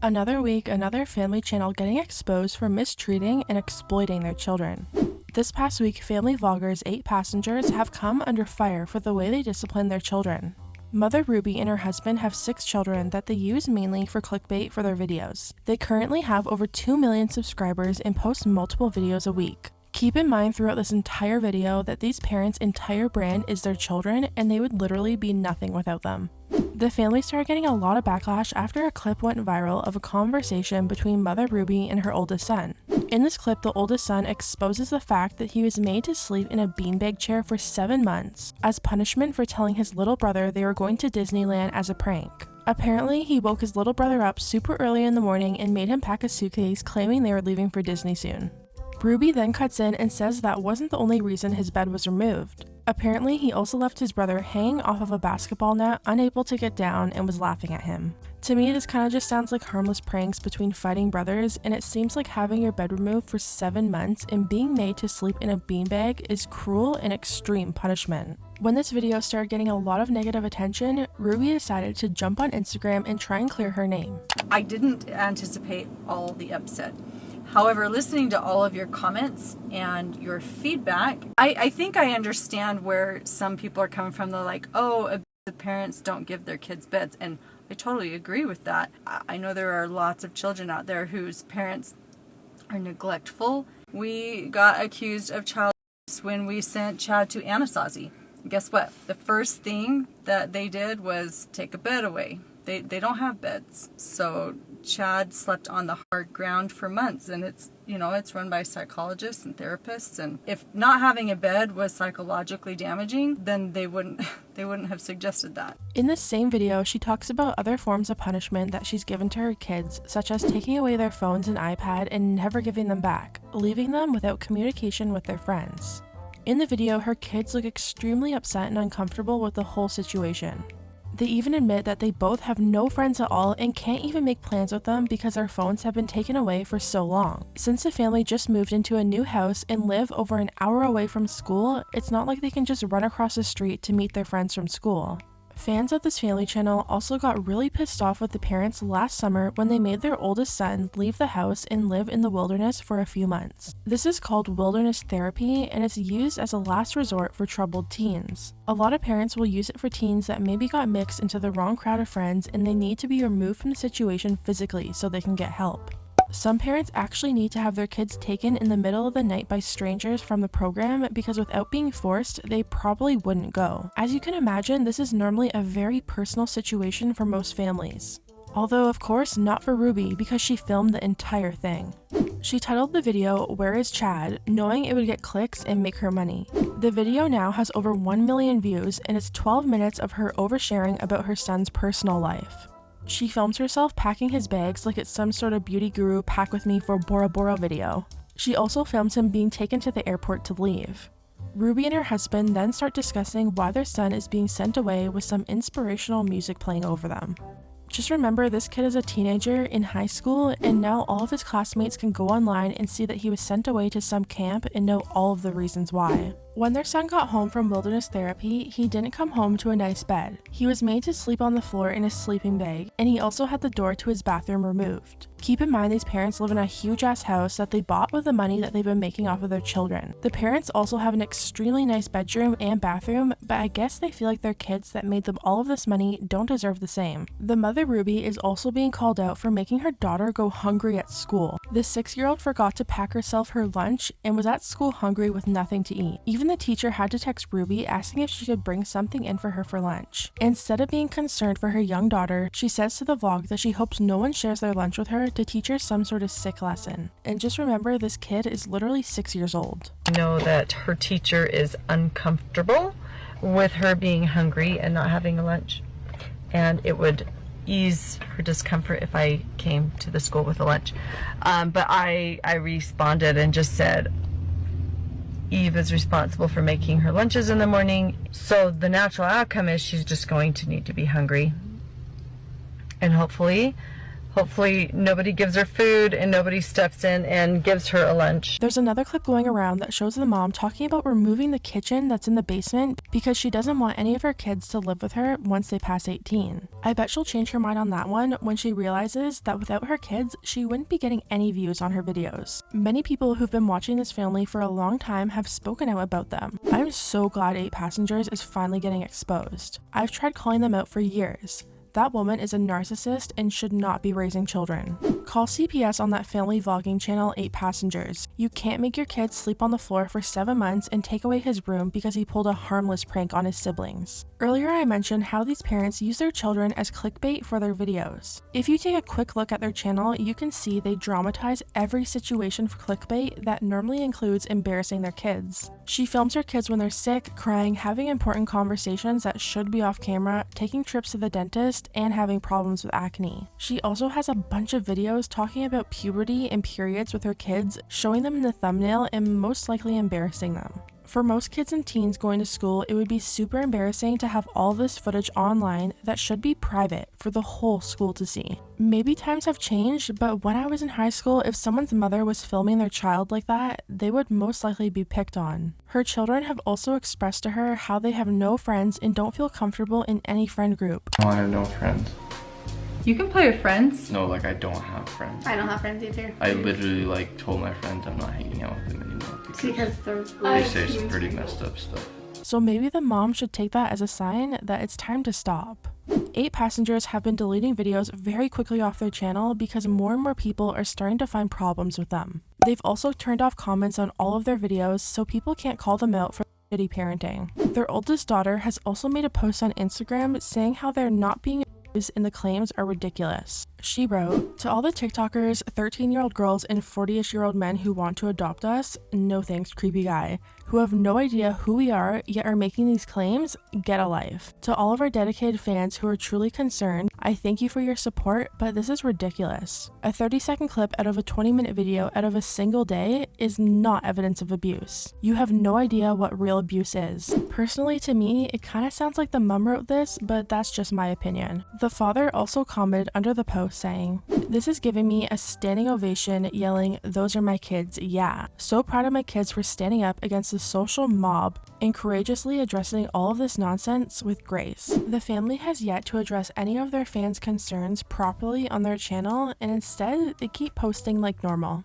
Another week, another family channel getting exposed for mistreating and exploiting their children. This past week, family vloggers 8 passengers have come under fire for the way they discipline their children. Mother Ruby and her husband have 6 children that they use mainly for clickbait for their videos. They currently have over 2 million subscribers and post multiple videos a week. Keep in mind throughout this entire video that these parents' entire brand is their children and they would literally be nothing without them. The family started getting a lot of backlash after a clip went viral of a conversation between Mother Ruby and her oldest son. In this clip, the oldest son exposes the fact that he was made to sleep in a beanbag chair for 7 months as punishment for telling his little brother they were going to Disneyland as a prank. Apparently, he woke his little brother up super early in the morning and made him pack a suitcase claiming they were leaving for Disney soon. Ruby then cuts in and says that wasn't the only reason his bed was removed. Apparently, he also left his brother hanging off of a basketball net, unable to get down, and was laughing at him. To me, this kind of just sounds like harmless pranks between fighting brothers, and it seems like having your bed removed for 7 months and being made to sleep in a beanbag is cruel and extreme punishment. When this video started getting a lot of negative attention, Ruby decided to jump on Instagram and try and clear her name. I didn't anticipate all the upset. However, listening to all of your comments and your feedback, I think I understand where some people are coming from. They're like, oh, the parents don't give their kids beds. And I totally agree with that. I know there are lots of children out there whose parents are neglectful. We got accused of child abuse when we sent Chad to Anasazi. Guess what? The first thing that they did was take a bed away. They don't have beds. So Chad slept on the hard ground for months, and it's run by psychologists and therapists, and if not having a bed was psychologically damaging, then they wouldn't have suggested that. In this same video, she talks about other forms of punishment that she's given to her kids, such as taking away their phones and iPad and never giving them back, leaving them without communication with their friends. In the video, her kids look extremely upset and uncomfortable with the whole situation. They even admit that they both have no friends at all and can't even make plans with them because their phones have been taken away for so long. Since the family just moved into a new house and live over an hour away from school, it's not like they can just run across the street to meet their friends from school. Fans of this family channel also got really pissed off with the parents last summer when they made their oldest son leave the house and live in the wilderness for a few months. This is called wilderness therapy, and it's used as a last resort for troubled teens. A lot of parents will use it for teens that maybe got mixed into the wrong crowd of friends and they need to be removed from the situation physically so they can get help. Some parents actually need to have their kids taken in the middle of the night by strangers from the program because without being forced, they probably wouldn't go. As you can imagine, this is normally a very personal situation for most families. Although of course not for Ruby because she filmed the entire thing. She titled the video, "Where is Chad?" knowing it would get clicks and make her money. The video now has over 1 million views and it's 12 minutes of her oversharing about her son's personal life. She films herself packing his bags like it's some sort of beauty guru pack with me for Bora Bora video. She also films him being taken to the airport to leave. Ruby and her husband then start discussing why their son is being sent away with some inspirational music playing over them. Just remember, this kid is a teenager in high school and now all of his classmates can go online and see that he was sent away to some camp and know all of the reasons why. When their son got home from wilderness therapy, he didn't come home to a nice bed. He was made to sleep on the floor in his sleeping bag, and he also had the door to his bathroom removed. Keep in mind these parents live in a huge ass house that they bought with the money that they've been making off of their children. The parents also have an extremely nice bedroom and bathroom, but I guess they feel like their kids that made them all of this money don't deserve the same. The mother Ruby is also being called out for making her daughter go hungry at school. The 6-year-old forgot to pack herself her lunch and was at school hungry with nothing to eat. Even the teacher had to text Ruby asking if she could bring something in for her for lunch. Instead of being concerned for her young daughter, she says to the vlog that she hopes no one shares their lunch with her to teach her some sort of sick lesson. And just remember, this kid is literally 6 years old. I know that her teacher is uncomfortable with her being hungry and not having a lunch, and it would ease her discomfort if I came to the school with a lunch. But I responded and just said, Eve is responsible for making her lunches in the morning, so the natural outcome is she's just going to need to be hungry. And hopefully Hopefully nobody gives her food and nobody steps in and gives her a lunch. There's another clip going around that shows the mom talking about removing the kitchen that's in the basement because she doesn't want any of her kids to live with her once they pass 18. I bet she'll change her mind on that one when she realizes that without her kids, she wouldn't be getting any views on her videos. Many people who've been watching this family for a long time have spoken out about them. I'm so glad 8 Passengers is finally getting exposed. I've tried calling them out for years. That woman is a narcissist and should not be raising children. Call CPS on that family vlogging channel 8 Passengers. You can't make your kid sleep on the floor for 7 months and take away his room because he pulled a harmless prank on his siblings. Earlier I mentioned how these parents use their children as clickbait for their videos. If you take a quick look at their channel, you can see they dramatize every situation for clickbait that normally includes embarrassing their kids. She films her kids when they're sick, crying, having important conversations that should be off camera, taking trips to the dentist, and having problems with acne. She also has a bunch of videos talking about puberty and periods with her kids, showing them in the thumbnail and most likely embarrassing them. For most kids and teens going to school, it would be super embarrassing to have all this footage online that should be private for the whole school to see. Maybe times have changed, but when I was in high school, if someone's mother was filming their child like that, they would most likely be picked on. Her children have also expressed to her how they have no friends and don't feel comfortable in any friend group. I have no friends. You can play with friends. No, like I don't have friends. I don't have friends either. I literally like told my friends I'm not hanging out with them anymore Because they say some pretty messed up stuff. So maybe the mom should take that as a sign that it's time to stop. 8 Passengers have been deleting videos very quickly off their channel because more and more people are starting to find problems with them. They've also turned off comments on all of their videos so people can't call them out for shitty parenting. Their oldest daughter has also made a post on Instagram saying how they're not being and the claims are ridiculous. She wrote, "To all the TikTokers, 13-year-old girls and 40-ish-year-old men who want to adopt us, no thanks, creepy guy, who have no idea who we are yet are making these claims, get a life. To all of our dedicated fans who are truly concerned, I thank you for your support, but this is ridiculous. A 30-second clip out of a 20-minute video out of a single day is not evidence of abuse. You have no idea what real abuse is. Personally, to me, it kind of sounds like the mom wrote this, but that's just my opinion." The father also commented under the post saying, "This is giving me a standing ovation, yelling, 'Those are my kids, yeah. So proud of my kids for standing up against the social mob and courageously addressing all of this nonsense with grace.' The family has yet to address any of their fans' concerns properly on their channel, and instead they keep posting like normal."